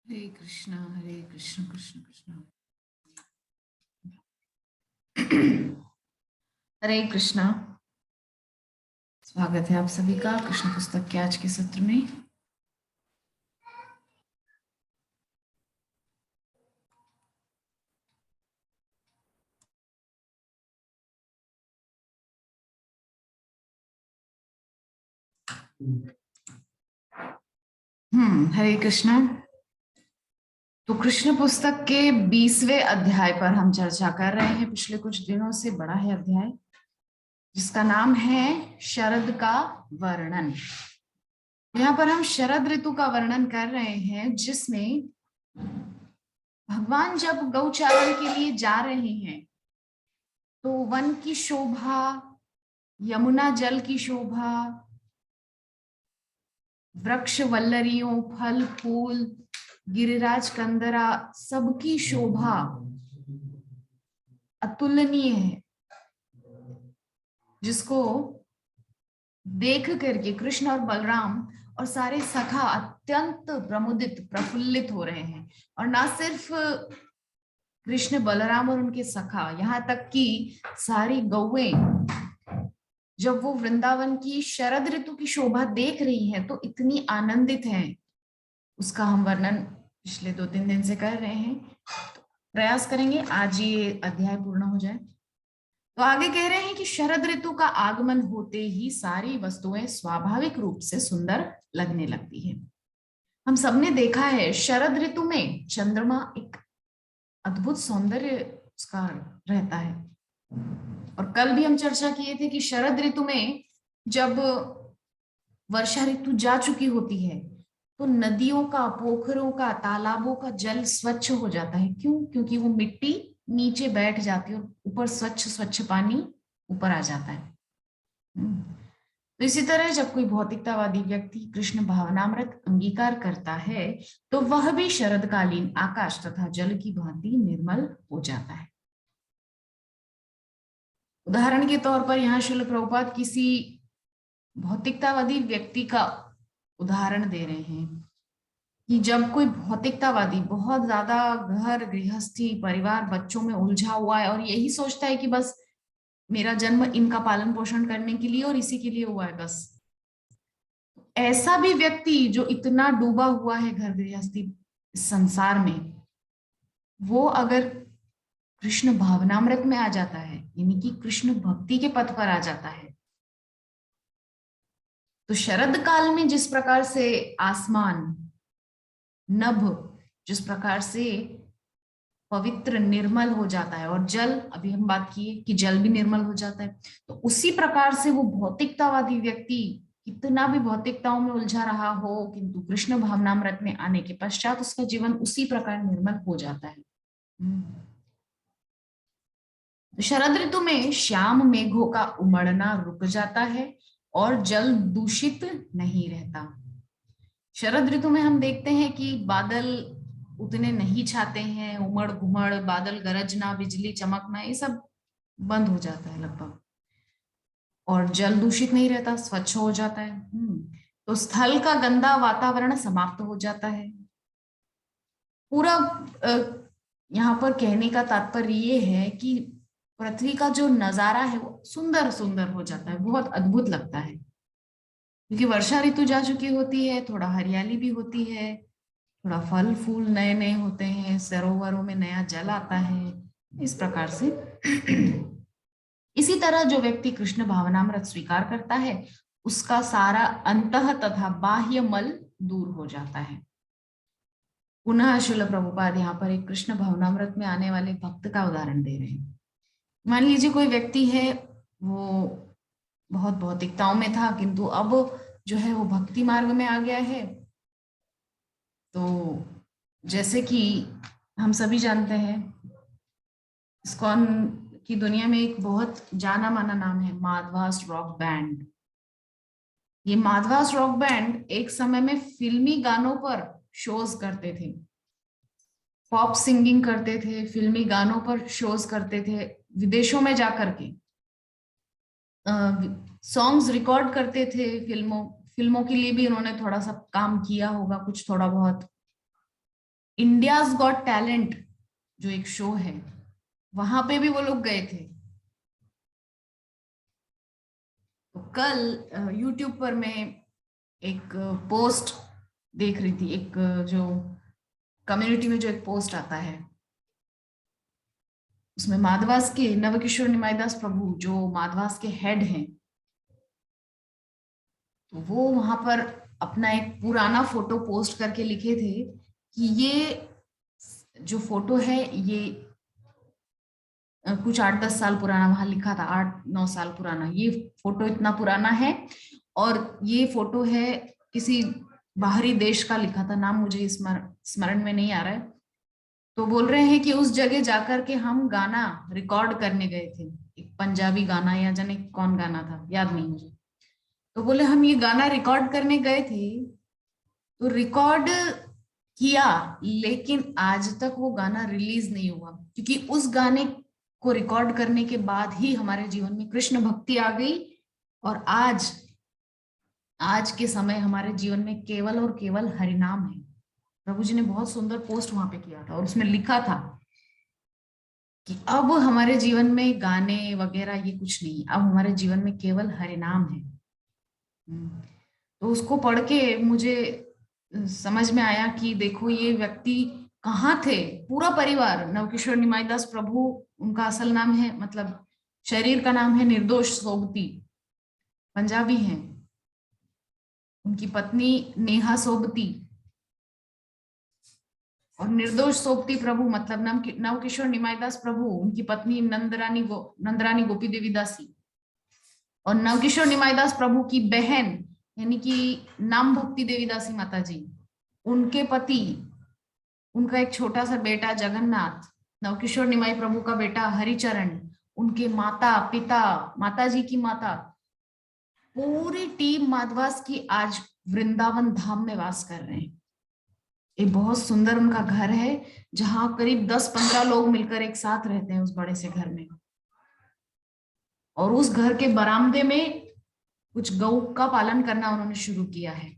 हरे कृष्ण कृष्ण कृष्ण हरे कृष्णा। स्वागत है आप सभी का कृष्ण पुस्तक के आज के सत्र में। हरे कृष्णा। तो कृष्ण पुस्तक के 20वें अध्याय पर हम चर्चा कर रहे हैं। पिछले कुछ दिनों से बड़ा है अध्याय, जिसका नाम है शरद का वर्णन। यहाँ पर हम शरद ऋतु का वर्णन कर रहे हैं, जिसमें भगवान जब गौचारण के लिए जा रहे हैं तो वन की शोभा, यमुना जल की शोभा, वृक्ष वल्लरियों, फल फूल, गिरिराज कंदरा, सबकी शोभा अतुलनीय है, जिसको देख करके कृष्ण और बलराम और सारे सखा अत्यंत प्रमुदित प्रफुल्लित हो रहे हैं। और ना सिर्फ कृष्ण बलराम और उनके सखा, यहाँ तक कि सारी गौएं जब वो वृंदावन की शरद ऋतु की शोभा देख रही हैं तो इतनी आनंदित हैं। उसका हम वर्णन पिछले 2-3 दिन से कर रहे हैं। प्रयास करेंगे आज ये अध्याय पूर्ण हो जाए। तो आगे कह रहे हैं कि शरद ऋतु का आगमन होते ही सारी वस्तुएं स्वाभाविक रूप से सुंदर लगने लगती है। हम सबने देखा है शरद ऋतु में चंद्रमा एक अद्भुत सौंदर्य उसका रहता है। और कल भी हम चर्चा किए थे कि शरद ऋतु में जब वर्षा ऋतु जा चुकी होती है तो नदियों का, पोखरों का, तालाबों का जल स्वच्छ हो जाता है। क्यों? क्योंकि वो मिट्टी नीचे बैठ जाती है और ऊपर स्वच्छ स्वच्छ पानी ऊपर आ जाता है। तो इसी तरह जब कोई भौतिकतावादी व्यक्ति कृष्ण भावनामृत अंगीकार करता है तो वह भी शरदकालीन आकाश तथा जल की भांति निर्मल हो जाता है। उदाहरण के तौर पर यहाँ श्रील प्रभुपाद किसी भौतिकतावादी व्यक्ति का उदाहरण दे रहे हैं कि जब कोई भौतिकतावादी बहुत ज्यादा घर गृहस्थी परिवार बच्चों में उलझा हुआ है और यही सोचता है कि बस मेरा जन्म इनका पालन पोषण करने के लिए और इसी के लिए हुआ है, बस ऐसा भी व्यक्ति जो इतना डूबा हुआ है घर गृहस्थी संसार में, वो अगर कृष्ण भावनामृत में आ जाता है, यानी कि कृष्ण भक्ति के पथ पर आ जाता है, तो शरद काल में जिस प्रकार से आसमान नभ जिस प्रकार से पवित्र निर्मल हो जाता है और जल, अभी हम बात किए कि जल भी निर्मल हो जाता है, तो उसी प्रकार से वो भौतिकतावादी व्यक्ति कितना भी भौतिकताओं में उलझा रहा हो किंतु कृष्ण भावनामृत में आने के पश्चात उसका जीवन उसी प्रकार निर्मल हो जाता है। शरद ऋतु में श्याम मेघों का उमड़ना रुक जाता है और जल दूषित नहीं रहता। शरद ऋतु में हम देखते हैं कि बादल उतने नहीं छाते हैं, उमड़ घुमड़, बादल गरजना, बिजली चमकना, ये सब बंद हो जाता है लगभग, और जल दूषित नहीं रहता, स्वच्छ हो जाता है। तो स्थल का गंदा वातावरण समाप्त हो जाता है। पूरा यहाँ पर कहने का तात्पर्य ये है कि पृथ्वी का जो नजारा है वो सुंदर सुंदर हो जाता है, बहुत अद्भुत लगता है, क्योंकि वर्षा ऋतु जा चुकी होती है, थोड़ा हरियाली भी होती है, थोड़ा फल फूल नए नए होते हैं, सरोवरों में नया जल आता है, इस प्रकार से। इसी तरह जो व्यक्ति कृष्ण भावनामृत स्वीकार करता है उसका सारा अंतः तथा बाह्य मल दूर हो जाता है। पुनः श्रील प्रभुपाद यहाँ पर एक कृष्ण भावनामृत में आने वाले भक्त का उदाहरण दे रहे हैं। मान लीजिए कोई व्यक्ति है, वो बहुत भौतिकताओं में था किंतु अब जो है वो भक्ति मार्ग में आ गया है। तो जैसे कि हम सभी जानते हैं, इस्कॉन की दुनिया में एक बहुत जाना माना नाम है माधवास रॉक बैंड। ये माधवास रॉक बैंड एक समय में फिल्मी गानों पर शोज करते थे, पॉप सिंगिंग करते थे, फिल्मी गानों पर शोज करते थे, विदेशों में जाकर के सॉन्ग्स रिकॉर्ड करते थे। फिल्मों फिल्मों के लिए भी उन्होंने थोड़ा सा काम किया होगा, कुछ थोड़ा बहुत। इंडियाज गॉट टैलेंट जो एक शो है, वहां पे भी वो लोग गए थे। तो कल यूट्यूब पर मैं एक पोस्ट देख रही थी, एक जो कम्युनिटी में जो एक पोस्ट आता है, उसमें माधवास के नवकिशोर निमाईदास प्रभु जो माधवास के हेड हैं, तो वो वहां पर अपना एक पुराना फोटो पोस्ट करके लिखे थे कि ये जो फोटो है ये कुछ 8-10 साल पुराना, वहां लिखा था 8-9 साल पुराना, ये फोटो इतना पुराना है। और ये फोटो है किसी बाहरी देश का, लिखा था, नाम मुझे स्मरण में नहीं आ रहा है। तो बोल रहे हैं कि उस जगह जाकर के हम गाना रिकॉर्ड करने गए थे, एक पंजाबी गाना, या जाने कौन गाना था, याद नहीं मुझे। तो बोले हम ये गाना रिकॉर्ड करने गए थे, तो रिकॉर्ड किया, लेकिन आज तक वो गाना रिलीज नहीं हुआ, क्योंकि उस गाने को रिकॉर्ड करने के बाद ही हमारे जीवन में कृष्ण भक्ति आ गई। और आज के समय हमारे जीवन में केवल और केवल हरिनाम है। प्रभु जी ने बहुत सुंदर पोस्ट वहां पे किया था, और उसमें लिखा था कि अब हमारे जीवन में गाने वगैरह ये कुछ नहीं, अब हमारे जीवन में केवल हरिनाम है। तो उसको पढ़ के मुझे समझ में आया कि देखो ये व्यक्ति कहाँ थे, पूरा परिवार, नवकिशोर निमाईदास प्रभु उनका असल नाम है, मतलब शरीर का नाम है निर्दोष सोबती, पंजाबी हैं। उनकी पत्नी नेहा सोबती, और निर्दोष सोबती प्रभु मतलब नवकिशोर निमाईदास प्रभु, उनकी पत्नी नंदरानी गोपी देवी दासी, और नवकिशोर निमाईदास प्रभु की बहन यानी कि नाम भक्ति देवी दासी माता जी, उनके पति, उनका एक छोटा सा बेटा जगन्नाथ, नवकिशोर निमाई प्रभु का बेटा हरिचरण, उनके माता पिता, माता जी की माता, पूरी टीम माधवास की आज वृंदावन धाम में वास कर रहे हैं। एक बहुत सुंदर उनका घर है, जहां करीब 10-15 लोग मिलकर एक साथ रहते हैं उस बड़े से घर में। और उस घर के बरामदे में कुछ गौ का पालन करना उन्होंने शुरू किया है।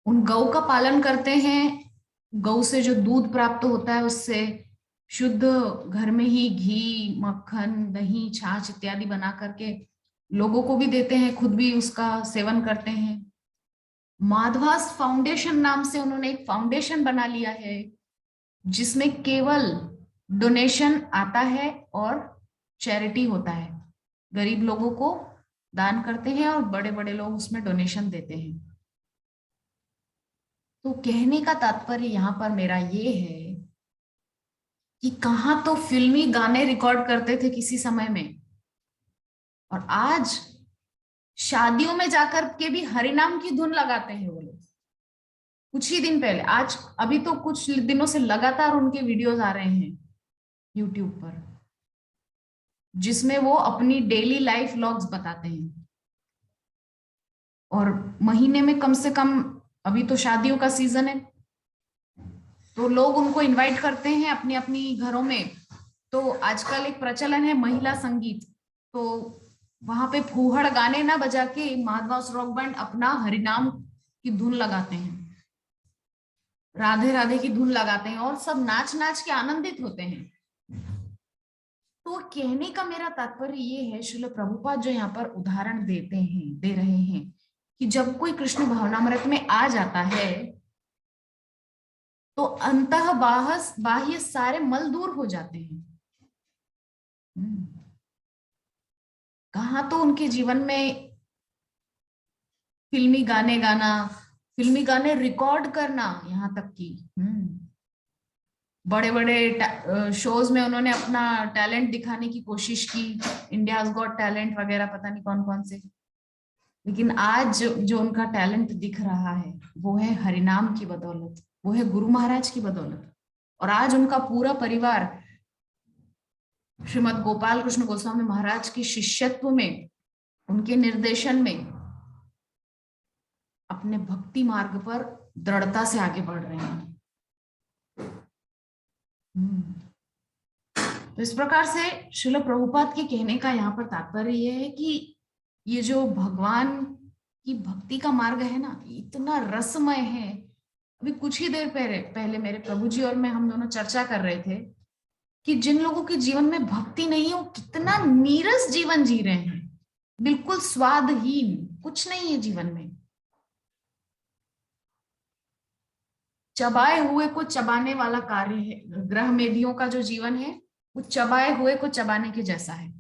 उन गौ का पालन करते हैं, गौ से जो दूध प्राप्त होता है उससे शुद्ध घर में ही घी, मक्खन, दही, छाछ इत्यादि बना करके लोगों को भी देते हैं, खुद भी उसका सेवन करते हैं। माधवास फाउंडेशन नाम से उन्होंने एक फाउंडेशन बना लिया है, जिसमें केवल डोनेशन आता है और चैरिटी होता है, गरीब लोगों को दान करते हैं और बड़े बड़े लोग उसमें डोनेशन देते हैं। तो कहने का तात्पर्य यहाँ पर मेरा ये है कि कहाँ तो फिल्मी गाने रिकॉर्ड करते थे किसी समय में, और आज शादियों में जाकर के भी हरिनाम की धुन लगाते हैं वो लोग। कुछ ही दिन पहले, आज अभी तो कुछ दिनों से लगातार उनके वीडियोस आ रहे हैं यूट्यूब पर, जिसमें वो अपनी डेली लाइफ व्लॉग्स बताते हैं। और महीने में कम से कम, अभी तो शादियों का सीजन है, तो लोग उनको इनवाइट करते हैं अपनी अपनी घरों में। तो आजकल एक प्रचलन है महिला संगीत, तो वहां पे फूहड़ गाने ना बजा के माधवास रॉक बैंड अपना हरिनाम की धुन लगाते हैं, राधे राधे की धुन लगाते हैं, और सब नाच नाच के आनंदित होते हैं। तो कहने का मेरा तात्पर्य ये है, श्रील प्रभुपाद जो यहाँ पर उदाहरण दे रहे हैं कि जब कोई कृष्ण भावनामृत में आ जाता है तो अंतः बाह्य सारे मल दूर हो जाते हैं। कहाँ तो उनके जीवन में फिल्मी गाने गाना, फिल्मी गाने रिकॉर्ड करना, यहाँ तक कि बड़े बड़े शोज में उन्होंने अपना टैलेंट दिखाने की कोशिश की, इंडियाज गॉट टैलेंट वगैरह, पता नहीं कौन कौन से। लेकिन आज जो उनका टैलेंट दिख रहा है वो है हरिनाम की बदौलत, वो है गुरु महाराज की बदौलत। और आज उनका पूरा परिवार श्रीमद गोपाल कृष्ण गोस्वामी महाराज के शिष्यत्व में, उनके निर्देशन में अपने भक्ति मार्ग पर दृढ़ता से आगे बढ़ रहे हैं। तो इस प्रकार से श्रील प्रभुपाद के कहने का यहाँ पर तात्पर्य यह है कि ये जो भगवान की भक्ति का मार्ग है ना, इतना रसमय है, अभी कुछ ही देर पहले पहले मेरे प्रभु जी और मैं, हम दोनों चर्चा कर रहे थे कि जिन लोगों के जीवन में भक्ति नहीं है वो कितना नीरस जीवन जी रहे हैं, बिल्कुल स्वादहीन, कुछ नहीं है जीवन में। चबाए हुए को चबाने वाला कार्य है। ग्रह मेधियों का जो जीवन है वो चबाए हुए को चबाने के जैसा है।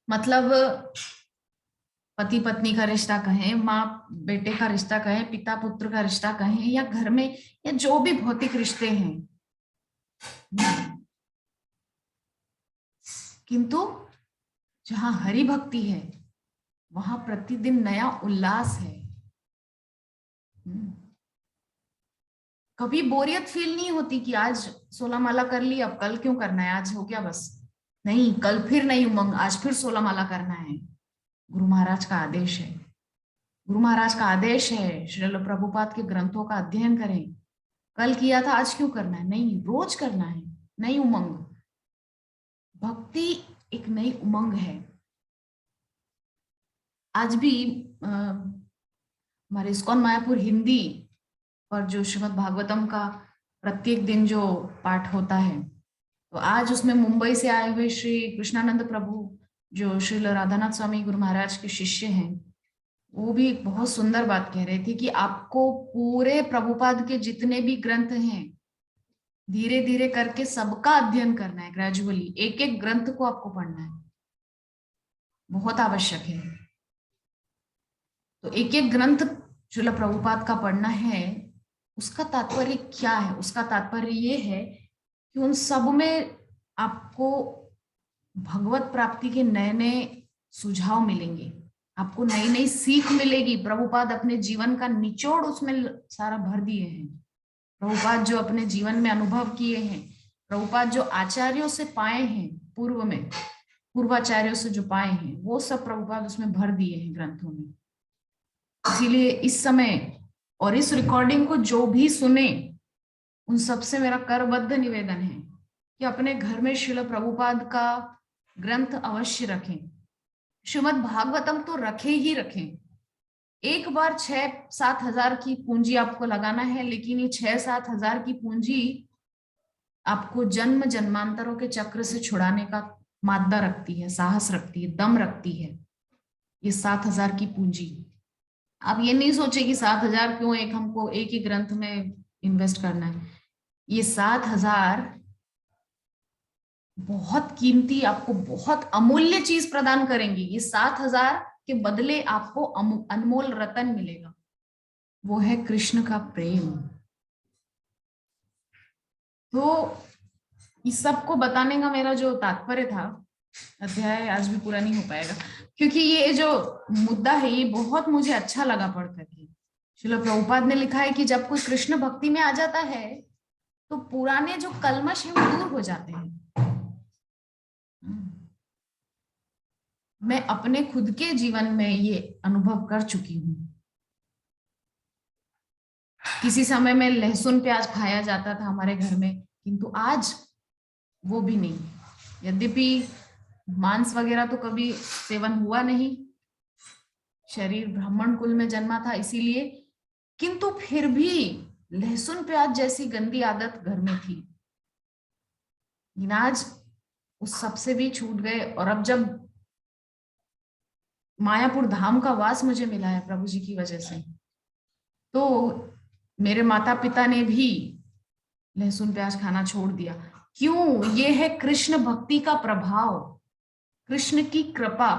मतलब पति पत्नी का रिश्ता कहें, माँ बेटे का रिश्ता कहें, पिता पुत्र का रिश्ता कहें, या घर में, या जो भी भौतिक रिश्ते हैं, किंतु जहां हरि भक्ति है वहां प्रतिदिन नया उल्लास है। कभी बोरियत फील नहीं होती कि आज 16 माला कर ली, अब कल क्यों करना है, आज हो गया बस। नहीं, कल फिर नहीं उमंग, आज फिर 16 माला करना है। गुरु महाराज का आदेश है, गुरु महाराज का आदेश है, श्रील प्रभुपाद के ग्रंथों का अध्ययन करें। कल किया था आज क्यों करना है, नहीं, रोज करना है। नई उमंग, भक्ति एक नई उमंग है। आज भी हमारे इस्कॉन मायापुर हिंदी पर जो श्रीमद् भागवतम का प्रत्येक दिन जो पाठ होता है, तो आज उसमें मुंबई से आए हुए श्री कृष्णानंद प्रभु, जो श्रील राधानाथ स्वामी गुरु महाराज के शिष्य हैं, वो भी एक बहुत सुंदर बात कह रहे थे कि आपको पूरे प्रभुपाद के जितने भी ग्रंथ हैं धीरे धीरे करके सबका अध्ययन करना है। ग्रेजुअली एक एक ग्रंथ को आपको पढ़ना है, बहुत आवश्यक है। तो एक एक ग्रंथ श्रील प्रभुपाद का पढ़ना है। उसका तात्पर्य क्या है? उसका तात्पर्य ये है कि उन सब में आपको भगवत प्राप्ति के नए नए सुझाव मिलेंगे, आपको नई नई सीख मिलेगी। प्रभुपाद अपने जीवन का निचोड़ उसमें सारा भर दिए हैं। प्रभुपाद जो अपने जीवन में अनुभव किए हैं, प्रभुपाद जो आचार्यों से पाए हैं, पूर्व में पूर्वाचार्यों से जो पाए हैं, वो सब प्रभुपाद उसमें भर दिए हैं ग्रंथों में। इसीलिए इस समय और इस रिकॉर्डिंग को जो भी सुने, उन सबसे मेरा करबद्ध निवेदन है कि अपने घर में श्रील प्रभुपाद का ग्रंथ अवश्य रखें। श्रीमद् भागवतम तो रखे ही रखें। एक बार 6-7 हजार की पूंजी आपको लगाना है, लेकिन ये 6-7 हजार की पूंजी आपको जन्म जन्मांतरों के चक्र से छुड़ाने का मादा रखती है, साहस रखती है, दम रखती है। ये 7 हजार की पूंजी, आप ये नहीं सोचे कि 7 हजार क्यों एक हमको एक ही ग्रंथ में इन्वेस्ट करना है। ये 7 हजार बहुत कीमती, आपको बहुत अमूल्य चीज प्रदान करेंगी। ये 7 हजार के बदले आपको अनमोल रतन मिलेगा, वो है कृष्ण का प्रेम। तो इस सब को बताने का मेरा जो तात्पर्य था, अध्याय आज भी पूरा नहीं हो पाएगा, क्योंकि ये जो मुद्दा है ये बहुत मुझे अच्छा लगा पढ़ करके। श्रील प्रभुपाद ने लिखा है कि जब कोई कृष्ण भक्ति में आ जाता है तो पुराने जो कल्मश है वो दूर हो जाते हैं। मैं अपने खुद के जीवन में ये अनुभव कर चुकी हूँ। किसी समय में लहसुन प्याज खाया जाता था हमारे घर में, किंतु आज वो भी नहीं। यद्यपि मांस वगैरह तो कभी सेवन हुआ नहीं, शरीर ब्राह्मण कुल में जन्मा था इसीलिए, किंतु फिर भी लहसुन प्याज जैसी गंदी आदत घर में थी। आज उस सबसे भी छूट गए। और अब जब मायापुर धाम का वास मुझे मिला है प्रभु जी की वजह से, तो मेरे माता पिता ने भी लहसुन प्याज खाना छोड़ दिया। क्यों? ये है कृष्ण भक्ति का प्रभाव, कृष्ण की कृपा।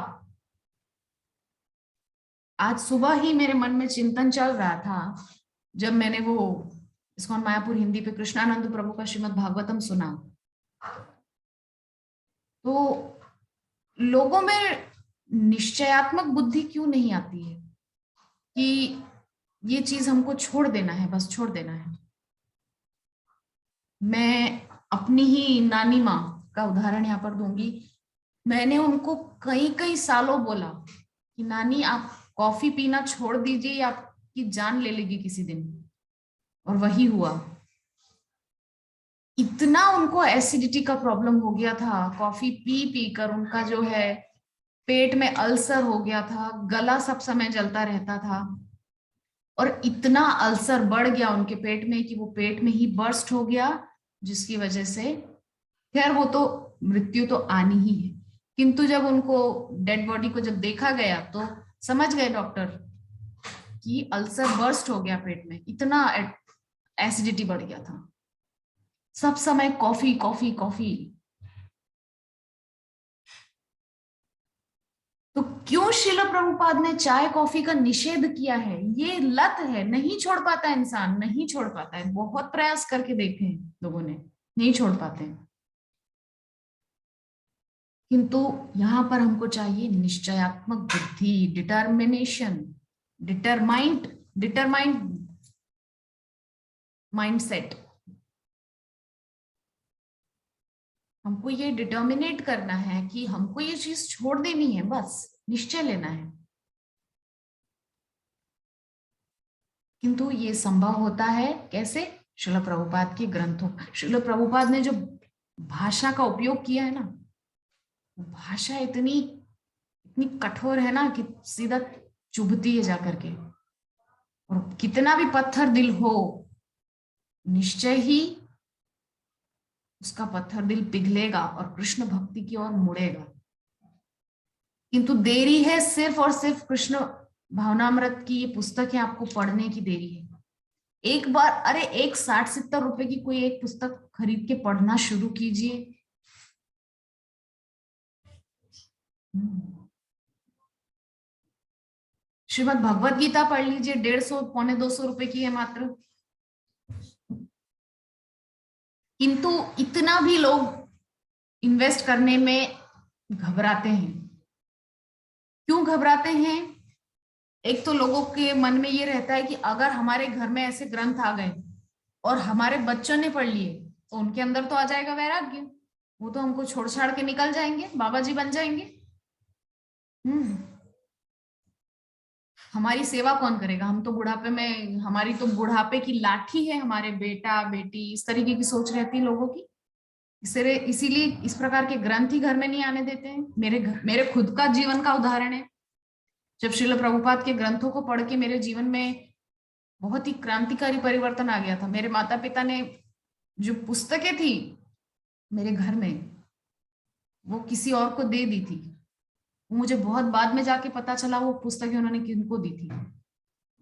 आज सुबह ही मेरे मन में चिंतन चल रहा था जब मैंने वो इस्कॉन मायापुर हिंदी पे कृष्णानंद प्रभु का श्रीमद् भागवतम सुना, तो लोगों में निश्चयात्मक बुद्धि क्यों नहीं आती है कि ये चीज हमको छोड़ देना है, बस छोड़ देना है। मैं अपनी ही नानी माँ का उदाहरण यहाँ पर दूंगी। मैंने उनको कई कई सालों बोला कि नानी आप कॉफी पीना छोड़ दीजिए, आपकी जान ले लेगी किसी दिन, और वही हुआ। इतना उनको एसिडिटी का प्रॉब्लम हो गया था, कॉफी पी पी कर उनका जो है पेट में अल्सर हो गया था, गला सब समय जलता रहता था। और इतना अल्सर बढ़ गया उनके पेट में कि वो पेट में ही बर्स्ट हो गया, जिसकी वजह से खैर वो तो मृत्यु तो आनी ही है। किंतु जब उनको डेड बॉडी को जब देखा गया तो समझ गए डॉक्टर कि अल्सर बर्स्ट हो गया पेट में, इतना एसिडिटी बढ़ गया था। सब समय कॉफी कॉफी कॉफी। तो क्यों श्रील प्रभुपाद ने चाय कॉफी का निषेध किया है? ये लत है, नहीं छोड़ पाता इंसान, नहीं छोड़ पाता है। बहुत प्रयास करके देखे हैं लोगों ने, नहीं छोड़ पाते हैं। किंतु यहां पर हमको चाहिए निश्चयात्मक बुद्धि, डिटर्मिनेशन, डिटरमाइंड माइंडसेट। हमको ये डिटर्मिनेट करना है कि हमको ये चीज छोड़ देनी है, बस निश्चय लेना है। किंतु ये संभव होता है कैसे? श्रील प्रभुपाद के ग्रंथों, श्रील प्रभुपाद ने जो भाषा का उपयोग किया है ना, भाषा इतनी इतनी कठोर है ना कि सीधा चुभती है जाकर के। और कितना भी पत्थर दिल हो, निश्चय ही उसका पत्थर दिल पिघलेगा और कृष्ण भक्ति की ओर मुड़ेगा। किंतु देरी है सिर्फ और सिर्फ कृष्ण भावनामृत की ये पुस्तक है, आपको पढ़ने की देरी है। एक बार, अरे एक 60-70 रुपए की कोई एक पुस्तक खरीद के पढ़ना शुरू कीजिए। श्रीमद् भगवत गीता पढ़ लीजिए, 150 पौने 200 रुपए की है मात्र। किंतु इतना भी लोग इन्वेस्ट करने में घबराते हैं। क्यों घबराते हैं? एक तो लोगों के मन में ये रहता है कि अगर हमारे घर में ऐसे ग्रंथ आ गए और हमारे बच्चों ने पढ़ लिए तो उनके अंदर तो आ जाएगा वैराग्य, वो तो हमको छोड़ छाड़ के निकल जाएंगे, बाबा जी बन जाएंगे। हमारी सेवा कौन करेगा? हम तो बुढ़ापे में, हमारी तो बुढ़ापे की लाठी है हमारे बेटा बेटी, इस तरीके की सोच रहती है लोगों की। इसीलिए इस प्रकार के ग्रंथ ही घर में नहीं आने देते हैं। मेरे खुद का जीवन का उदाहरण है। जब श्रील प्रभुपाद के ग्रंथों को पढ़ के मेरे जीवन में बहुत ही क्रांतिकारी परिवर्तन आ गया था। मेरे माता पिता ने जो पुस्तकें थी मेरे घर में, वो किसी और को दे दी थी। मुझे बहुत बाद में जाके पता चला वो पुस्तकें उन्होंने किनको दी थी।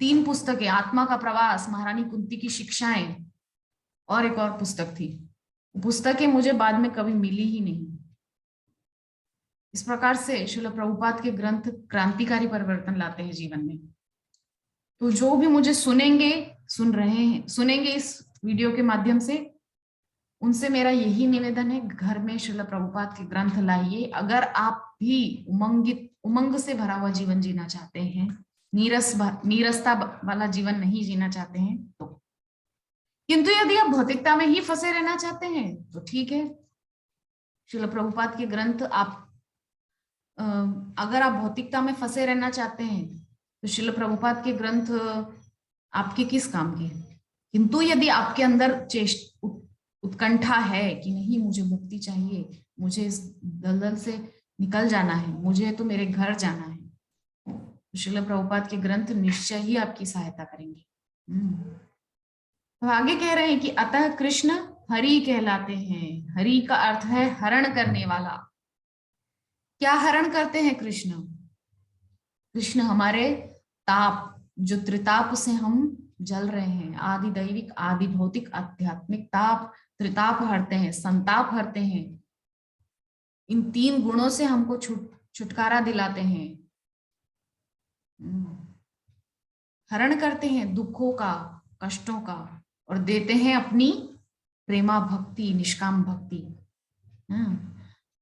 3 पुस्तकें, आत्मा का प्रवास, महारानी कुंती की शिक्षाएं, और एक और पुस्तक थी। पुस्तकें मुझे बाद में कभी मिली ही नहीं। इस प्रकार से श्रील प्रभुपाद के ग्रंथ क्रांतिकारी परिवर्तन लाते हैं जीवन में। तो जो भी मुझे सुनेंगे इस वीडियो के माध्यम से, उनसे मेरा यही निवेदन है, घर में श्रील प्रभुपाद के ग्रंथ लाइए। अगर आप भी उमंग से भरा हुआ जीवन जीना चाहते हैं, नीरसता वाला जीवन नहीं जीना चाहते हैं तो। किंतु यदि आप भौतिकता में ही फंसे रहना चाहते हैं तो ठीक है, श्रील प्रभुपाद के ग्रंथ आप, अगर आप भौतिकता में फंसे रहना चाहते हैं तो श्रील प्रभुपाद के ग्रंथ आपके किस काम के? किंतु यदि आपके अंदर उत्कंठा है कि नहीं, मुझे मुक्ति चाहिए, मुझे इस दलदल से निकल जाना है, मुझे तो मेरे घर जाना है, तो श्रील प्रभुपाद के ग्रंथ निश्चय ही आपकी सहायता करेंगे। तो आगे कह रहे हैं कि अतः कृष्ण हरि कहलाते हैं। हरि का अर्थ है हरण करने वाला। क्या हरण करते हैं कृष्ण? कृष्ण हमारे ताप, जो त्रिताप से हम जल रहे हैं, आदि दैविक आदि भौतिक आध्यात्मिक ताप, त्रिताप हरते हैं, संताप हरते हैं। इन 3 गुणों से हमको छुटकारा दिलाते हैं। हरण करते हैं दुखों का, कष्टों का, और देते हैं अपनी प्रेमा भक्ति, निष्काम भक्ति।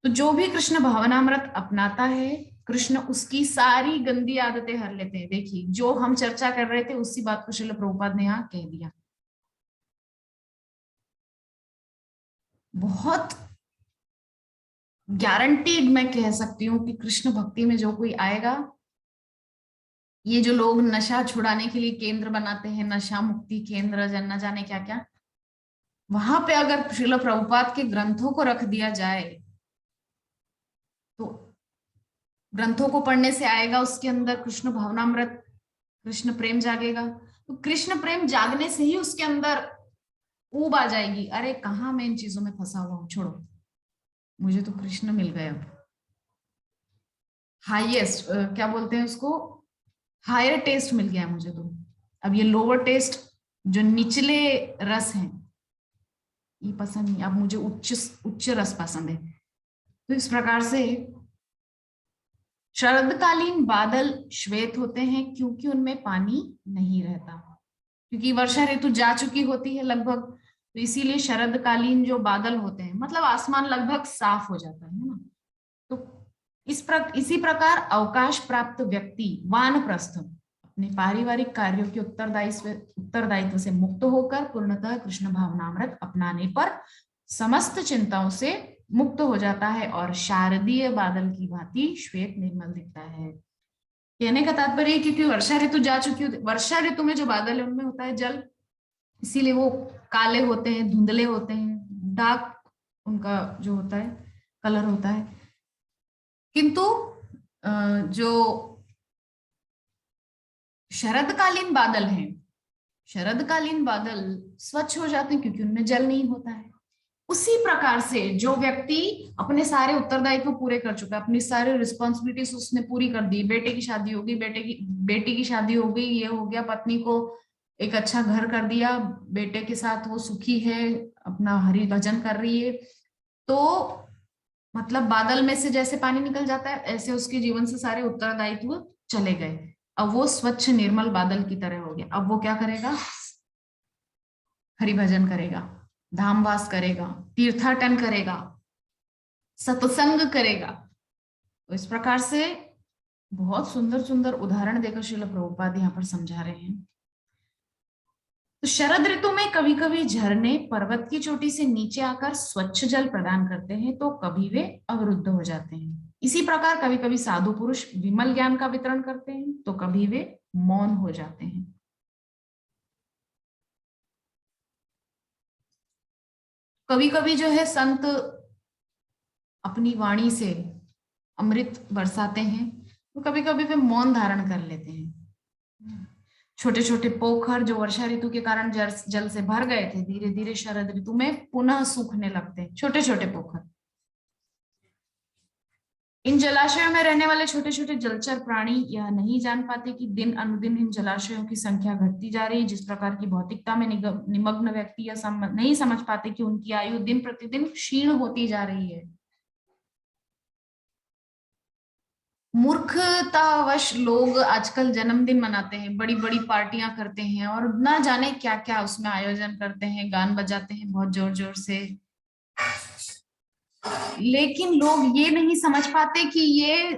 तो जो भी कृष्ण भावनामृत अपनाता है, कृष्ण उसकी सारी गंदी आदतें हर लेते हैं। देखिए, जो हम चर्चा कर रहे थे उसी बात को श्रील प्रभुपाद ने यहाँ कह दिया। बहुत गारंटीड मैं कह सकती हूँ कि कृष्ण भक्ति में जो कोई आएगा, ये जो लोग नशा छुड़ाने के लिए केंद्र बनाते हैं, नशा मुक्ति केंद्र, न जाने क्या क्या, वहां पे अगर श्रील प्रभुपाद के ग्रंथों को रख दिया जाए तो ग्रंथों को पढ़ने से आएगा उसके अंदर कृष्ण भावनामृत, कृष्ण प्रेम जागेगा। तो कृष्ण प्रेम जागने से ही उसके अंदर ऊब आ जाएगी, अरे कहाँ मैं इन चीजों में फंसा हुआ हूँ, छोड़ो, मुझे तो कृष्ण मिल गए। अब हाईएस्ट क्या बोलते हैं उसको, हायर टेस्ट मिल गया है मुझे तो। अब ये लोअर टेस्ट, जो निचले रस हैं, ये पसंद नहीं, अब मुझे उच्च उच्च रस पसंद है। तो इस प्रकार से शरदकालीन बादल श्वेत होते हैं क्योंकि उनमें पानी नहीं रहता, क्योंकि वर्षा ऋतु जा चुकी होती है लगभग, तो इसीलिए शरदकालीन जो बादल होते हैं मतलब आसमान लगभग साफ हो जाता है ना। तो इसी प्रकार अवकाश प्राप्त व्यक्ति वानप्रस्थ अपने पारिवारिक कार्यों के उत्तरदायित्व से मुक्त होकर पूर्णतः कृष्ण भावनामृत अपनाने पर समस्त चिंताओं से मुक्त हो जाता है और शारदीय बादल की भांति श्वेत निर्मल दिखता है। कहने का तात्पर्य क्योंकि वर्षा ऋतु जा चुकी होती, वर्षा ऋतु में जो बादल है उनमें होता है जल, इसीलिए वो काले होते हैं, धुंधले होते हैं, डार्क उनका जो होता है कलर होता है। किंतु जो शरदकालीन बादल हैं, शरदकालीन बादल स्वच्छ हो जाते हैं क्योंकि उनमें जल नहीं होता है। उसी प्रकार से जो व्यक्ति अपने सारे उत्तरदायित्व पूरे कर चुका है, अपनी सारी रिस्पॉन्सिबिलिटीज उसने पूरी कर दी, बेटे की शादी होगी, बेटी की शादी हो गई, ये हो गया, पत्नी को एक अच्छा घर कर दिया, बेटे के साथ वो सुखी है, अपना हरि भजन कर रही है, तो मतलब बादल में से जैसे पानी निकल जाता है ऐसे उसके जीवन से सारे उत्तरदायित्व चले गए। अब वो स्वच्छ निर्मल बादल की तरह हो गया। अब वो क्या करेगा, हरि भजन करेगा, धामवास करेगा, तीर्थाटन करेगा, सत्संग करेगा। तो इस प्रकार से बहुत सुंदर सुंदर उदाहरण देकर श्रील प्रभुपाद यहाँ पर समझा रहे हैं। तो शरद ऋतु में कभी कभी झरने पर्वत की चोटी से नीचे आकर स्वच्छ जल प्रदान करते हैं तो कभी वे अवरुद्ध हो जाते हैं। इसी प्रकार कभी कभी साधु पुरुष विमल ज्ञान का वितरण करते हैं तो कभी वे मौन हो जाते हैं। कभी कभी जो है संत अपनी वाणी से अमृत बरसाते हैं तो कभी कभी वे मौन धारण कर लेते हैं। छोटे छोटे पोखर जो वर्षा ऋतु के कारण जल से भर गए थे धीरे धीरे शरद ऋतु में पुनः सूखने लगते हैं, छोटे छोटे पोखर। इन जलाशयों में रहने वाले छोटे छोटे जलचर प्राणी यह नहीं जान पाते कि दिन अनुदिन इन जलाशयों की संख्या घटती जा रही है। जिस प्रकार की भौतिकता में निमग्न व्यक्ति यह नहीं समझ पाते कि उनकी आयु दिन प्रतिदिन क्षीण होती जा रही है। मूर्खतावश लोग आजकल जन्मदिन मनाते हैं, बड़ी बड़ी पार्टियां करते हैं और ना जाने क्या क्या उसमें आयोजन करते हैं, गान बजाते हैं बहुत जोर जोर से, लेकिन लोग ये नहीं समझ पाते कि ये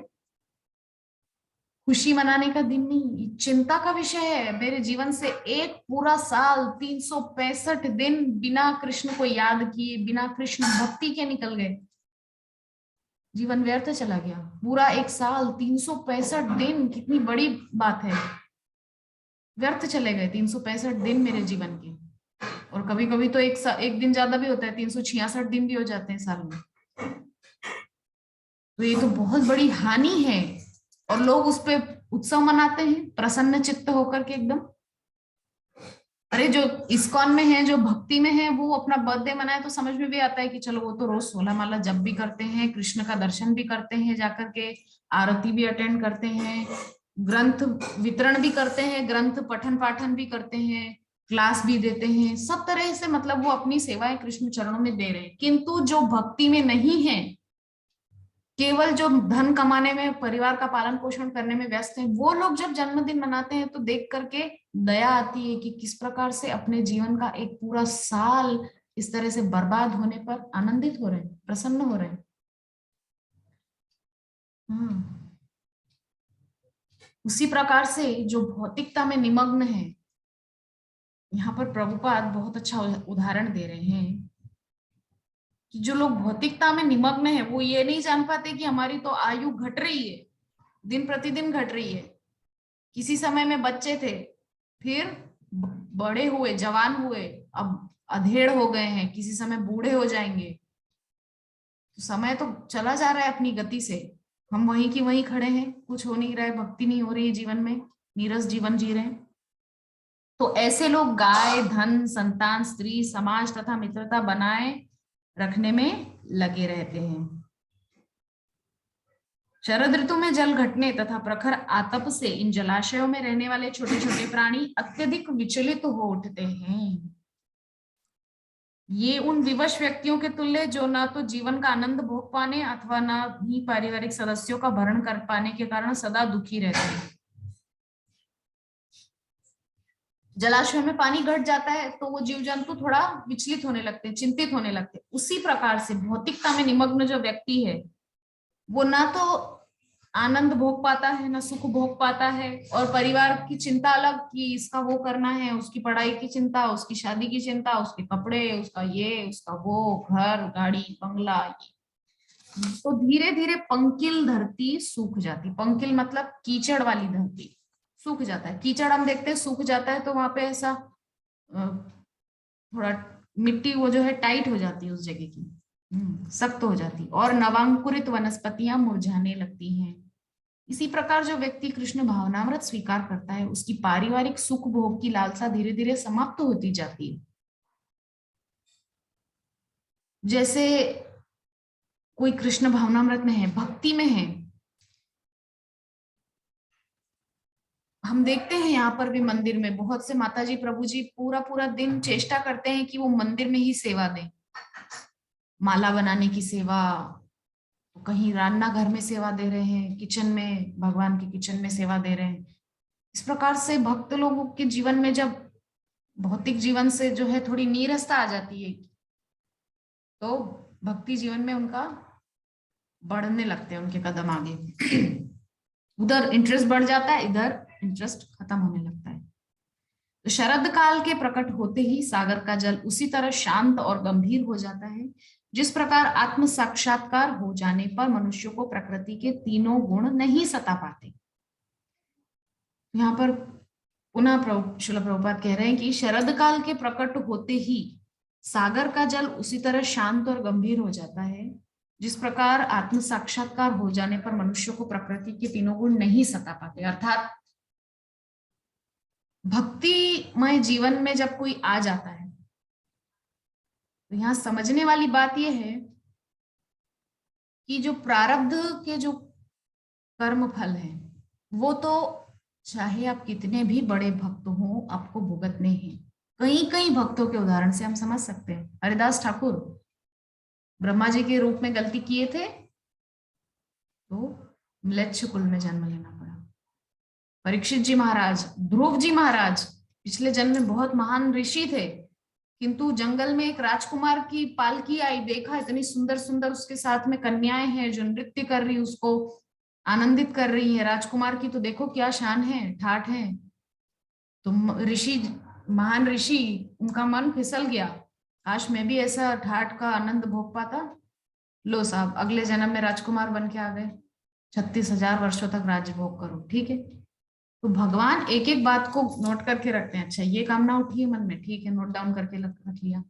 खुशी मनाने का दिन नहीं, चिंता का विषय है। मेरे जीवन से एक पूरा साल 365 दिन बिना कृष्ण को याद किए, बिना कृष्ण भक्ति के निकल गए, जीवन व्यर्थ चला गया। पूरा एक साल 365 दिन, कितनी बड़ी बात है, व्यर्थ चले गए 365 दिन मेरे जीवन के। और कभी कभी तो एक दिन ज्यादा भी होता है, 366 दिन भी हो जाते हैं साल में। तो ये तो बहुत बड़ी हानि है और लोग उस पे उत्सव मनाते हैं प्रसन्न चित्त होकर के एकदम। अरे जो इस्कॉन में है, जो भक्ति में है, वो अपना बर्थडे मनाए तो समझ में भी आता है कि चलो वो तो रोज 16 माला जप भी करते हैं, कृष्ण का दर्शन भी करते हैं, जाकर के आरती भी अटेंड करते हैं, ग्रंथ वितरण भी करते हैं, ग्रंथ पठन पाठन भी करते हैं, क्लास भी देते हैं, सब तरह से मतलब वो अपनी सेवाएं कृष्ण चरणों में दे रहे हैं। किंतु जो भक्ति में नहीं है, केवल जो धन कमाने में, परिवार का पालन पोषण करने में व्यस्त हैं, वो लोग जब जन्मदिन मनाते हैं तो देख करके दया आती है कि किस प्रकार से अपने जीवन का एक पूरा साल इस तरह से बर्बाद होने पर आनंदित हो रहे हैं, प्रसन्न हो रहे हैं। उसी प्रकार से जो भौतिकता में निमग्न है, यहाँ पर प्रभुपाद बहुत अच्छा उदाहरण दे रहे हैं कि जो लोग भौतिकता में निमग्न है वो ये नहीं जान पाते कि हमारी तो आयु घट रही है, दिन प्रतिदिन घट रही है। किसी समय में बच्चे थे, फिर बड़े हुए, जवान हुए, अब अधेड़ हो गए हैं, किसी समय बूढ़े हो जाएंगे। तो समय तो चला जा रहा है अपनी गति से, हम वहीं की वहीं खड़े हैं, कुछ हो नहीं रहा है, भक्ति नहीं हो रही है जीवन में, नीरस जीवन जी रहे हैं। तो ऐसे लोग गाय, धन, संतान, स्त्री, समाज तथा मित्रता बनाए रखने में लगे रहते हैं। शरद ऋतु में जल घटने तथा प्रखर आतप से इन जलाशयों में रहने वाले छोटे छोटे प्राणी अत्यधिक विचलित हो उठते हैं। ये उन विवश व्यक्तियों के तुल्य जो ना तो जीवन का आनंद भोग पाने अथवा ना ही पारिवारिक सदस्यों का भरण कर पाने के कारण सदा दुखी रहते हैं। जलाशय में पानी घट जाता है तो वो जीव जंतु थोड़ा विचलित होने लगते हैं, चिंतित होने लगते हैं। उसी प्रकार से भौतिकता में निमग्न जो व्यक्ति है वो ना तो आनंद भोग पाता है, ना सुख भोग पाता है, और परिवार की चिंता अलग कि इसका वो करना है, उसकी पढ़ाई की चिंता, उसकी शादी की चिंता, उसके कपड़े, उसका ये, उसका वो, घर, गाड़ी, बंगला, ये। तो धीरे धीरे पंकिल धरती सूख जाती। पंकिल मतलब कीचड़ वाली धरती सूख जाता है। कीचड़ हम देखते हैं सूख जाता है तो वहां पे ऐसा थोड़ा मिट्टी वो जो है टाइट हो जाती है उस जगह की, सख्त हो जाती, और नवांकुरित वनस्पतियां मुरझाने लगती हैं। इसी प्रकार जो व्यक्ति कृष्ण भावनामृत स्वीकार करता है उसकी पारिवारिक सुख भोग की लालसा धीरे धीरे समाप्त होती जाती है। जैसे कोई कृष्ण भावनामृत में है, भक्ति में है, हम देखते हैं यहाँ पर भी मंदिर में बहुत से माताजी प्रभु जी पूरा पूरा दिन चेष्टा करते हैं कि वो मंदिर में ही सेवा दें। माला बनाने की सेवा, कहीं रान्ना घर में सेवा दे रहे हैं, किचन में, भगवान के किचन में सेवा दे रहे हैं। इस प्रकार से भक्त लोगों के जीवन में जब भौतिक जीवन से जो है थोड़ी नीरसता आ जाती है तो भक्ति जीवन में उनका बढ़ने लगते हैं उनके कदम आगे। उधर इंटरेस्ट बढ़ जाता है, इधर इंटरेस्ट खत्म होने लगता है। तो शरद काल के प्रकट होते ही सागर का जल उसी तरह शांत और गंभीर हो जाता है जिस प्रकार आत्म साक्षात्कार हो जाने पर मनुष्य को प्रकृति के तीनों गुण नहीं सता पाते। यहाँ पर पुनः श्रील प्रभुपाद कह रहे हैं कि शरद काल के प्रकट होते ही सागर का जल उसी तरह शांत और गंभीर हो जाता है जिस प्रकार आत्म साक्षात्कार हो जाने पर मनुष्य को प्रकृति के तीनों गुण नहीं सता पाते। अर्थात भक्तिमय जीवन में जब कोई आ जाता है तो यहाँ समझने वाली बात यह है कि जो प्रारब्ध के जो कर्म फल है वो तो चाहे आप कितने भी बड़े भक्त हो आपको भुगतने हैं। कई कई भक्तों के उदाहरण से हम समझ सकते हैं। हरिदास ठाकुर ब्रह्मा जी के रूप में गलती किए थे तो म्लेच्छ कुल में जन्म लेना पड़ा। परीक्षित जी महाराज, ध्रुव जी महाराज पिछले जन्म में बहुत महान ऋषि थे किंतु जंगल में एक राजकुमार की पालकी आई, देखा इतनी सुंदर सुंदर उसके साथ में कन्याएं हैं जो नृत्य कर रही, उसको आनंदित कर रही है। राजकुमार की तो देखो क्या शान है, ठाठ है। तो ऋषि, महान ऋषि, उनका मन फिसल गया, काश मैं भी ऐसा ठाठ का आनंद भोग पाता। लो साहब, अगले जन्म में राजकुमार बन के आ गए। 36,000 वर्षों तक राज्य भोग करो। ठीक है, तो भगवान एक एक बात को नोट करके रखते हैं। अच्छा ये कामना उठी है मन में, ठीक है, नोट डाउन करके रख लिया।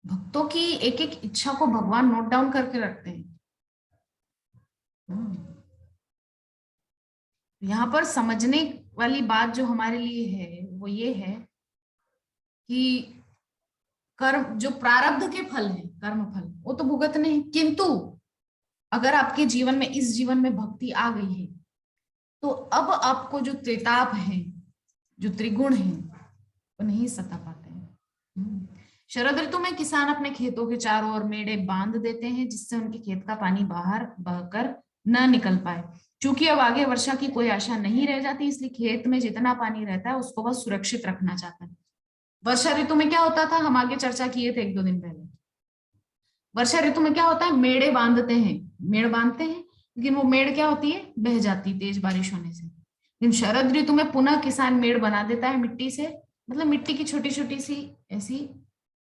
भक्तों की एक एक इच्छा को भगवान नोट डाउन करके रखते हैं। यहाँ पर समझने वाली बात जो हमारे लिए है वो ये है कि कर्म जो प्रारब्ध के फल है, कर्म फल, वो तो भुगतने हैं, किंतु अगर आपके जीवन में, इस जीवन में भक्ति आ गई है तो अब आपको जो त्रिताप है, जो त्रिगुण है, वो नहीं सता पाते हैं। शरद ऋतु में किसान अपने खेतों के चारों ओर मेढ़े बांध देते हैं जिससे उनके खेत का पानी बाहर बहकर न निकल पाए। क्योंकि अब आगे वर्षा की कोई आशा नहीं रह जाती, इसलिए खेत में जितना पानी रहता है उसको बस सुरक्षित रखना चाहता है। वर्षा ऋतु में क्या होता था, हम आगे चर्चा किए थे 1-2 दिन पहले। वर्षा ऋतु में क्या होता है, मेढ़े बांधते हैं, मेढ़ बांधते हैं, लेकिन वो मेढ़ क्या होती है, बह जाती तेज बारिश होने से। लेकिन शरद ऋतु में पुनः किसान मेढ़ बना देता है मिट्टी से, मतलब मिट्टी की छोटी छोटी सी ऐसी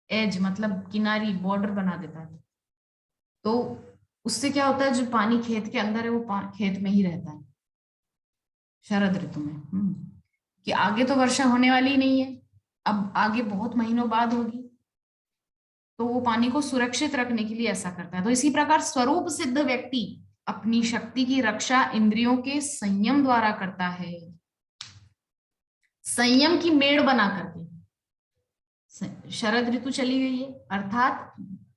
एज, मतलब किनारी, बॉर्डर बना देता है। तो उससे क्या होता है, जो पानी खेत के अंदर है वो खेत में ही रहता है शरद ऋतु में। कि आगे तो वर्षा होने वाली ही नहीं है, अब आगे बहुत महीनों बाद होगी, तो वो पानी को सुरक्षित रखने के लिए ऐसा करता है। तो इसी प्रकार स्वरूप सिद्ध व्यक्ति अपनी शक्ति की रक्षा इंद्रियों के संयम द्वारा करता है। संयम की मेड़ बना करके शरद ऋतु चली गई है, अर्थात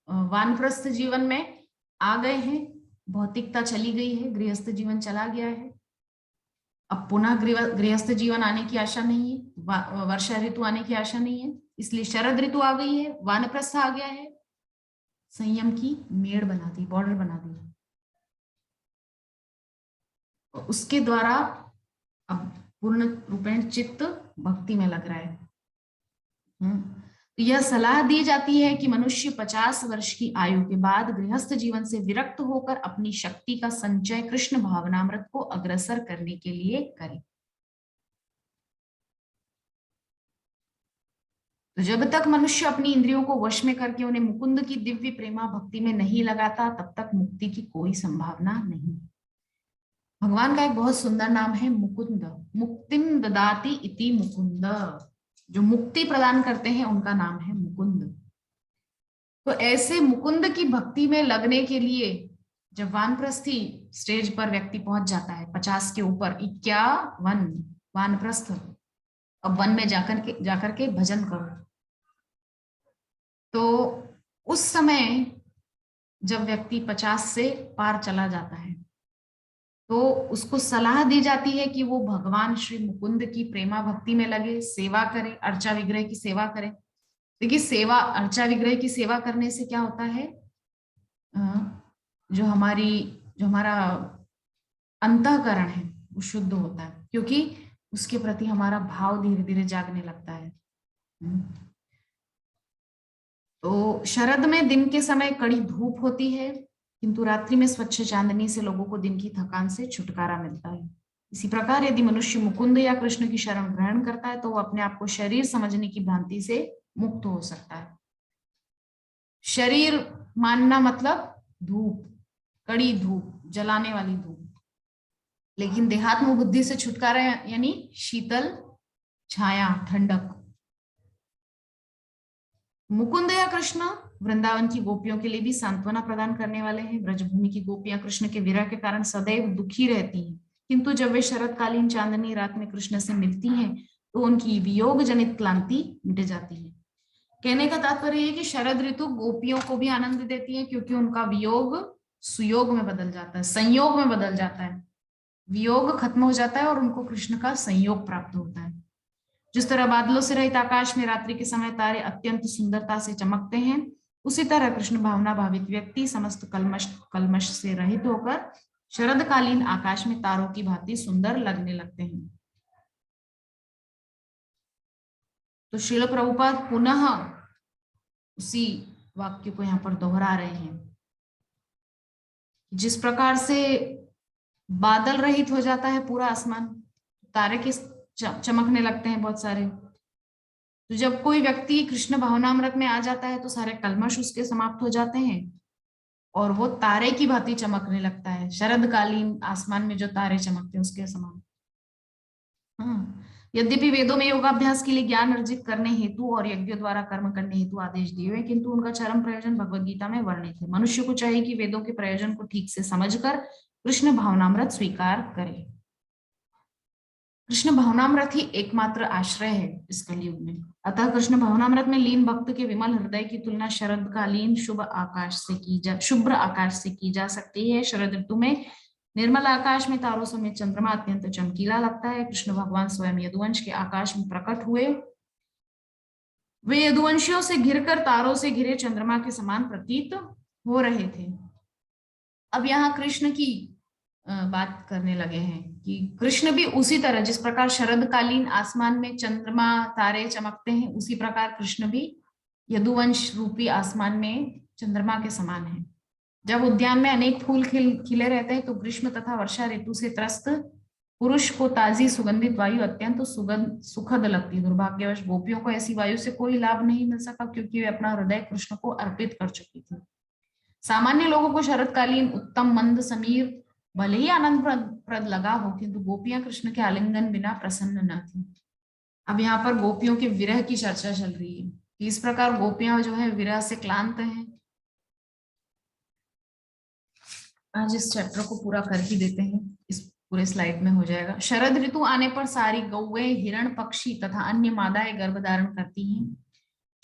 वानप्रस्थ जीवन में आ गए हैं, भौतिकता चली गई है, गृहस्थ जीवन चला गया है। अब पुनः गृहस्थ जीवन आने की आशा नहीं है, वर्षा ऋतु आने की आशा नहीं है, इसलिए शरद ऋतु आ गई है, वानप्रस्थ आ गया है, संयम की मेड़ बना दी, बॉर्डर बना दी। उसके द्वारा अब पूर्ण रूपेण चित्त भक्ति में लग रहा है। तो यह सलाह दी जाती है कि मनुष्य 50 वर्ष की आयु के बाद गृहस्थ जीवन से विरक्त होकर अपनी शक्ति का संचय कृष्ण भावनामृत को अग्रसर करने के लिए करे। तो जब तक मनुष्य अपनी इंद्रियों को वश में करके उन्हें मुकुंद की दिव्य प्रेमा भक्ति में नहीं लगाता, तब तक मुक्ति की कोई संभावना नहीं। भगवान का एक बहुत सुंदर नाम है मुकुंद, मुक्तिम ददाति इति मुकुंद, जो मुक्ति प्रदान करते हैं उनका नाम है मुकुंद। तो ऐसे मुकुंद की भक्ति में लगने के लिए जब वानप्रस्थी स्टेज पर व्यक्ति पहुंच जाता है, 50 के ऊपर, 51 वानप्रस्थ, अब वन में जाकर के भजन करो, तो उस समय जब व्यक्ति 50 से पार चला जाता है तो उसको सलाह दी जाती है कि वो भगवान श्री मुकुंद की प्रेमा भक्ति में लगे, सेवा करे, अर्चा विग्रह की सेवा करे। देखिए सेवा, अर्चा विग्रह की सेवा करने से क्या होता है, जो हमारा अंतःकरण है वो शुद्ध होता है, क्योंकि उसके प्रति हमारा भाव धीरे धीरे जागने लगता है। तो शरद में दिन के समय कड़ी धूप होती है, किंतु रात्रि में स्वच्छ चांदनी से लोगों को दिन की थकान से छुटकारा मिलता है। इसी प्रकार यदि मनुष्य मुकुंद या कृष्ण की शरण ग्रहण करता है तो वो अपने आप को शरीर समझने की भ्रांति से मुक्त हो सकता है। शरीर मानना मतलब धूप, कड़ी धूप, जलाने वाली धूप, लेकिन देहात्म बुद्धि से छुटकारा यानी शीतल छाया, ठंडक। मुकुंद या कृष्ण वृंदावन की गोपियों के लिए भी सांत्वना प्रदान करने वाले हैं। ब्रजभूमि की गोपियां कृष्ण के विरह के कारण सदैव दुखी रहती हैं, किंतु जब वे शरदकालीन चांदनी रात में कृष्ण से मिलती हैं तो उनकी वियोग जनित क्लांति मिट जाती है। कहने का तात्पर्य है कि शरद ऋतु गोपियों को भी आनंद देती है, क्योंकि उनका वियोग सुयोग में बदल जाता है, संयोग में बदल जाता है, वियोग खत्म हो जाता है और उनको कृष्ण का संयोग प्राप्त होता है। जिस तरह बादलों से रहित आकाश में रात्रि के समय तारे अत्यंत सुंदरता से चमकते हैं, उसी तरह कृष्ण भावना भावित व्यक्ति समस्त कलमश से रहित होकर शरदकालीन आकाश में तारों की भांति सुंदर लगने लगते हैं। तो श्रील प्रभुपाद पुनः उसी वाक्य को यहाँ पर दोहरा रहे हैं। जिस प्रकार से बादल रहित हो जाता है पूरा आसमान, तारे के चमकने लगते हैं बहुत सारे, तो जब कोई व्यक्ति कृष्ण भावनामृत में आ जाता है तो सारे कलमश उसके समाप्त हो जाते हैं और वो तारे की भांति चमकने लगता है, शरदकालीन आसमान में जो तारे चमकते हैं उसके समान। यद्यपि वेदों में योगाभ्यास के लिए ज्ञान अर्जित करने हेतु और यज्ञों द्वारा कर्म करने हेतु आदेश दिए हुए, किंतु उनका चरम प्रयोजन भगवद गीता में वर्णित है। मनुष्य को चाहिए कि वेदों के प्रयोजन को ठीक से समझकर कृष्ण भावनामृत स्वीकार करे। कृष्ण भावनामृत ही एकमात्र आश्रय है इस कलयुग में। अतः कृष्ण भावनामृत में लीन भक्त के विमल हृदय की तुलना शरदकालीन शुभ्र आकाश से की जा सकती है। शरद ऋतु में निर्मल आकाश में तारों समेत चंद्रमा अत्यंत चमकीला लगता है। कृष्ण भगवान स्वयं यदुवंश के आकाश में प्रकट हुए, वे यदुवंशियों से घिरकर तारों से घिरे चंद्रमा के समान प्रतीत हो रहे थे। अब यहाँ कृष्ण की बात करने लगे हैं कि कृष्ण भी उसी तरह, जिस प्रकार शरदकालीन आसमान में चंद्रमा तारे चमकते हैं, उसी प्रकार कृष्ण भी यदुवंश रूपी आसमान में चंद्रमा के समान है। जब उद्यान में अनेक फूल खिले रहते हैं तो ग्रीष्म तथा वर्षा ऋतु से त्रस्त पुरुष को ताजी सुगंधित वायु अत्यंत सुखद लगती। दुर्भाग्यवश गोपियों को ऐसी वायु से कोई लाभ नहीं मिल सका, क्योंकि वे अपना हृदय कृष्ण को अर्पित कर चुकी थी। सामान्य लोगों को शरदकालीन उत्तम मंद समीर भले ही आनंद प्रद लगा हो, किंतु गोपियां कृष्ण के आलिंगन बिना प्रसन्न न थी। अब यहाँ पर गोपियों के विरह की चर्चा चल रही है। इस प्रकार गोपियां जो है विरह से क्लांत हैं। आज इस चैप्टर को पूरा कर ही देते हैं। इस पूरे स्लाइड में हो जाएगा। शरद ऋतु आने पर सारी गौएं, हिरण, पक्षी तथा अन्य मादाएं गर्भ धारण करती हैं।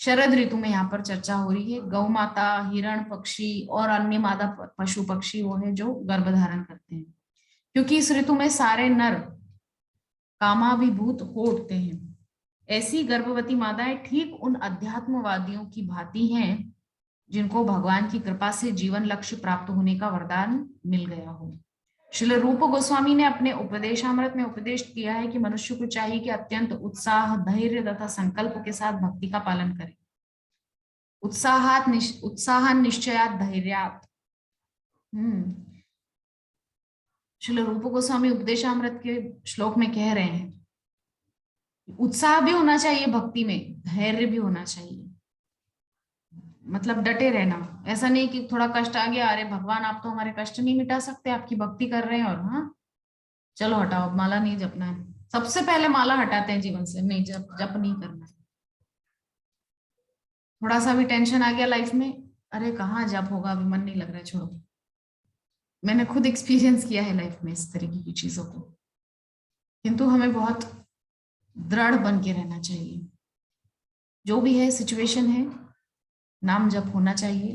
शरद ऋतु में यहाँ पर चर्चा हो रही है गौ माता, हिरण, पक्षी और अन्य मादा पशु पक्षी वो है जो गर्भ धारण करते हैं, क्योंकि इस ऋतु में सारे नर कामाभिभूत हो उठते हैं। ऐसी गर्भवती माताएं ठीक उन अध्यात्मवादियों की भांति हैं जिनको भगवान की कृपा से जीवन लक्ष्य प्राप्त होने का वरदान मिल गया हो। श्रील रूप गोस्वामी ने अपने उपदेशामृत में उपदेश किया है कि मनुष्य को चाहिए कि अत्यंत उत्साह, धैर्य तथा संकल्प के साथ भक्ति का पालन करे। उत्साहान निश्चयात धैर्यात। श्रील रूप गोस्वामी उपदेशामृत के श्लोक में कह रहे हैं उत्साह भी होना चाहिए भक्ति में, धैर्य भी होना चाहिए, मतलब डटे रहना। ऐसा नहीं कि थोड़ा कष्ट आ गया, अरे भगवान आप तो हमारे कष्ट नहीं मिटा सकते, आपकी भक्ति कर रहे हैं और हाँ चलो हटाओ, माला नहीं जपना है। सबसे पहले माला हटाते हैं जीवन से, नहीं जप नहीं करना है। थोड़ा सा भी टेंशन आ गया लाइफ में, अरे कहाँ जप होगा, अभी मन नहीं लग रहा है, छोड़ो। मैंने खुद एक्सपीरियंस किया है लाइफ में इस तरीके की चीजों को। किंतु हमें बहुत दृढ़ बन के रहना चाहिए। जो भी है सिचुएशन है, नाम जप होना चाहिए।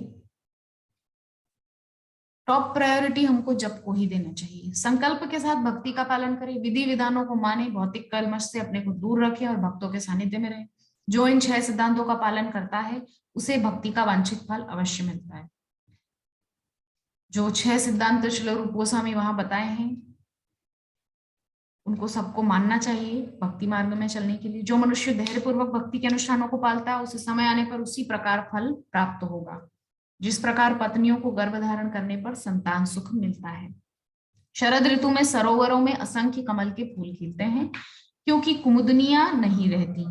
टॉप प्रायोरिटी हमको जप को ही देना चाहिए। संकल्प के साथ भक्ति का पालन करें, विधि विधानों को माने, भौतिक कलमश से अपने को दूर रखें और भक्तों के सानिध्य में रहें। जो इन 6 सिद्धांतों का पालन करता है उसे भक्ति का वांछित फल अवश्य मिलता है। जो 6 सिद्धांत श्रील रूप गोस्वामी वहां बताए हैं उनको सबको मानना चाहिए भक्ति मार्ग में चलने के लिए। जो मनुष्य धैर्यपूर्वक भक्ति के अनुष्ठानों को पालता है उसे समय आने पर उसी प्रकार फल प्राप्त होगा जिस प्रकार पत्नियों को गर्भ धारण करने पर संतान सुख मिलता है। शरद ऋतु में सरोवरों में असंख्य कमल के फूल खिलते हैं क्योंकि कुमुदनियां नहीं रहती।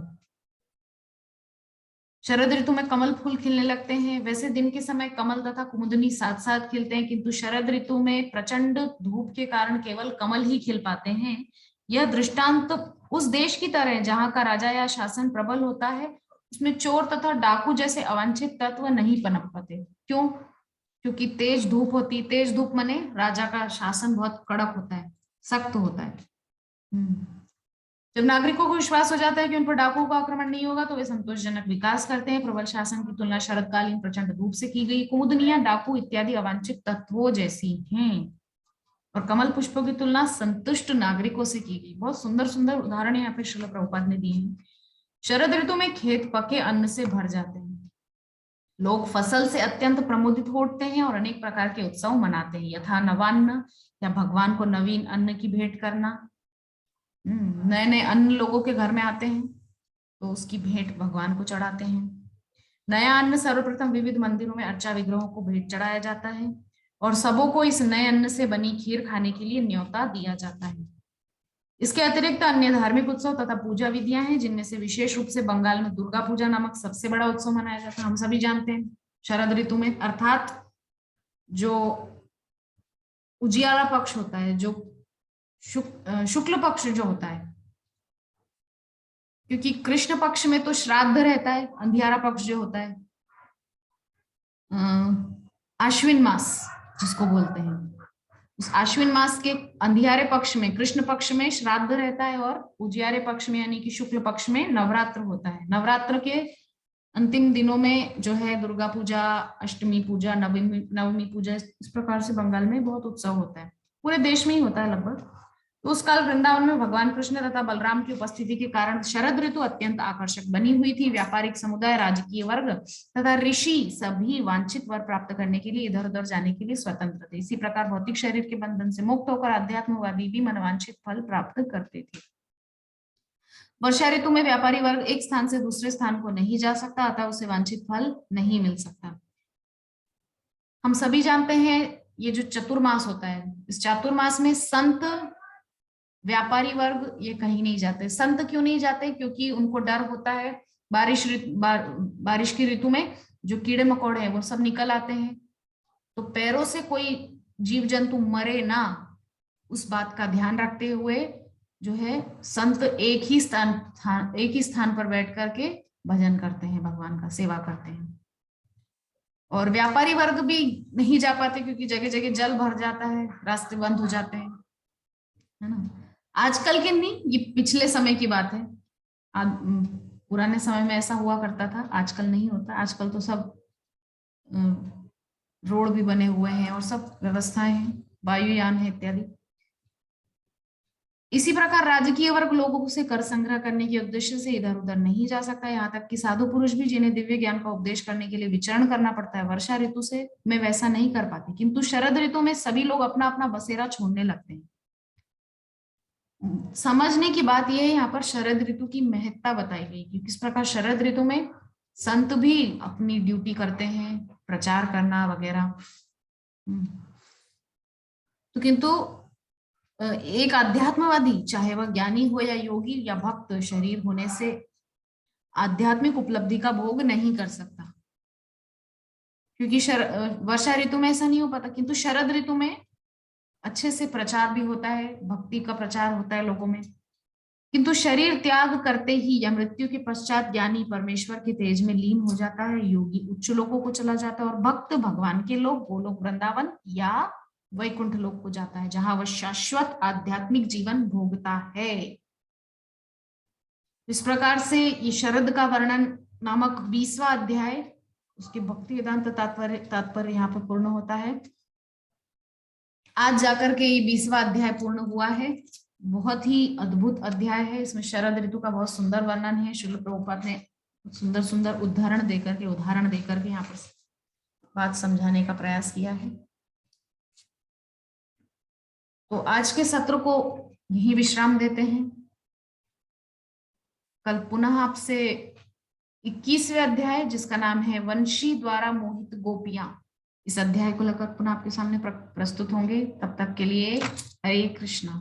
शरद ऋतु में कमल फूल खिलने लगते हैं। वैसे दिन के समय कमल तथा कुमुदनी साथ साथ खिलते हैं, किंतु शरद ऋतु में प्रचंड धूप के कारण केवल कमल ही खिल पाते हैं। यह दृष्टांत उस देश की तरह है जहां का राजा या शासन प्रबल होता है, उसमें चोर तथा डाकू जैसे अवांछित तत्व नहीं पनप पाते। क्यों? क्योंकि तेज धूप होती। तेज धूप माने राजा का शासन बहुत कड़क होता है, सख्त होता है। जब नागरिकों को विश्वास हो जाता है कि उन पर डाकुओं का आक्रमण नहीं होगा तो वे संतोषजनक विकास करते हैं। प्रबल शासन की तुलना शरदकालीन प्रचंड धूप से की गई। कुमुदनियां, डाकू इत्यादि अवांछित तत्वों जैसी हैं और कमल पुष्पों की तुलना संतुष्ट नागरिकों से की गई। बहुत सुंदर सुंदर उदाहरण यहाँ पे श्रील प्रभुपाद ने दिए हैं। शरद ऋतु में खेत पके अन्न से भर जाते हैं। लोग फसल से अत्यंत प्रमोदित हो उठते हैं और अनेक प्रकार के उत्सव मनाते हैं, यथा नवान्न या भगवान को नवीन अन्न की भेंट करना। नए नए अन्न लोगों के घर में आते हैं तो उसकी भेंट भगवान को चढ़ाते हैं। नया अन्न सर्वप्रथम विविध मंदिरों में अर्चा विग्रहों को भेंट चढ़ाया जाता है और सबों को इस नए अन्न से बनी खीर खाने के लिए न्योता दिया जाता है। इसके अतिरिक्त अन्य धार्मिक उत्सव तथा पूजा विधियां हैं, जिनमें से विशेष रूप से बंगाल में दुर्गा पूजा नामक सबसे बड़ा उत्सव मनाया जाता है। हम सभी जानते हैं शरद ऋतु में, अर्थात जो उजियारा पक्ष होता है, जो शुक्ल पक्ष जो होता है, क्योंकि कृष्ण पक्ष में तो श्राद्ध रहता है, अंधियारा पक्ष जो होता है आश्विन मास जिसको बोलते हैं, उस आश्विन मास के अंधियारे पक्ष में, कृष्ण पक्ष में श्राद्ध रहता है और उजियारे पक्ष में यानी कि शुक्ल पक्ष में नवरात्र होता है। नवरात्र के अंतिम दिनों में जो है दुर्गा पूजा, अष्टमी पूजा, नवमी पूजा, इस प्रकार से बंगाल में बहुत उत्सव होता है। पूरे देश में ही होता है लगभग। तो उस काल वृंदावन में भगवान कृष्ण तथा बलराम की उपस्थिति के कारण शरद ऋतु अत्यंत आकर्षक बनी हुई थी। व्यापारिक समुदाय, राजकीय वर्ग तथा ऋषि सभी वांछित वर प्राप्त करने के लिए इधर उधर जाने के लिए स्वतंत्र थे। इसी प्रकार भौतिक शरीर के बंधन से मुक्त होकर अध्यात्मवादी भी मनवांछित फल प्राप्त करते थे। वर्षा ऋतु में व्यापारी वर्ग एक स्थान से दूसरे स्थान को नहीं जा सकता, अतः उसे वांछित फल नहीं मिल सकता। हम सभी जानते हैं ये जो चतुर्मास होता है, इस चातुर्मास में संत, व्यापारी वर्ग ये कहीं नहीं जाते। संत क्यों नहीं जाते? क्योंकि उनको डर होता है बारिश की ऋतु में जो कीड़े मकोड़े हैं वो सब निकल आते हैं, तो पैरों से कोई जीव जंतु मरे ना, उस बात का ध्यान रखते हुए जो है संत एक ही स्थान पर बैठ करके भजन करते हैं, भगवान का सेवा करते हैं। और व्यापारी वर्ग भी नहीं जा पाते क्योंकि जगह जगह जल भर जाता है, रास्ते बंद हो जाते हैं। है ना। आजकल के नहीं, ये पिछले समय की बात है। पुराने समय में ऐसा हुआ करता था, आजकल नहीं होता। आजकल तो सब रोड भी बने हुए हैं और सब व्यवस्थाएं हैं, वायुयान है इत्यादि। इसी प्रकार राजकीय वर्ग लोगों से कर संग्रह करने के उद्देश्य से इधर उधर नहीं जा सकता। यहाँ तक कि साधु पुरुष भी, जिन्हें दिव्य ज्ञान का उपदेश करने के लिए विचरण करना पड़ता है, वर्षा ऋतु से में वैसा नहीं कर पाते। किंतु शरद ऋतु में सभी लोग अपना अपना बसेरा छोड़ने लगते हैं। समझने की बात यह है, यहाँ पर शरद ऋतु की महत्ता बताई गई कि किस प्रकार शरद ऋतु में संत भी अपनी ड्यूटी करते हैं, प्रचार करना वगैरह। तो किंतु एक अध्यात्मवादी, चाहे वह ज्ञानी हो या योगी या भक्त, शरीर होने से आध्यात्मिक उपलब्धि का भोग नहीं कर सकता। क्योंकि वर्षा ऋतु में ऐसा नहीं हो पाता, किंतु शरद ऋतु में अच्छे से प्रचार भी होता है, भक्ति का प्रचार होता है लोगों में। किंतु शरीर त्याग करते ही या मृत्यु के पश्चात ज्ञानी परमेश्वर के तेज में लीन हो जाता है, योगी उच्च लोकों को चला जाता है और भक्त भगवान के लोक, गोलोक वृंदावन या वैकुंठ लोक को जाता है, जहां वह शाश्वत आध्यात्मिक जीवन भोगता है। इस प्रकार से ये शरद का वर्णन नामक 20वां अध्याय, उसके भक्ति वेदांत तात्पर्य यहाँ पर पूर्ण होता है। आज जाकर के ये 20वां अध्याय पूर्ण हुआ है। बहुत ही अद्भुत अध्याय है। इसमें शरद ऋतु का बहुत सुंदर वर्णन है। श्रील प्रभुपाद ने सुंदर सुंदर उदाहरण देकर के यहाँ पर बात समझाने का प्रयास किया है। तो आज के सत्र को यही विश्राम देते हैं। कल पुनः आपसे 21वें अध्याय, जिसका नाम है वंशी द्वारा मोहित गोपियां, इस अध्याय को लेकर पुनः आपके सामने प्रस्तुत होंगे। तब तक के लिए हरे कृष्णा।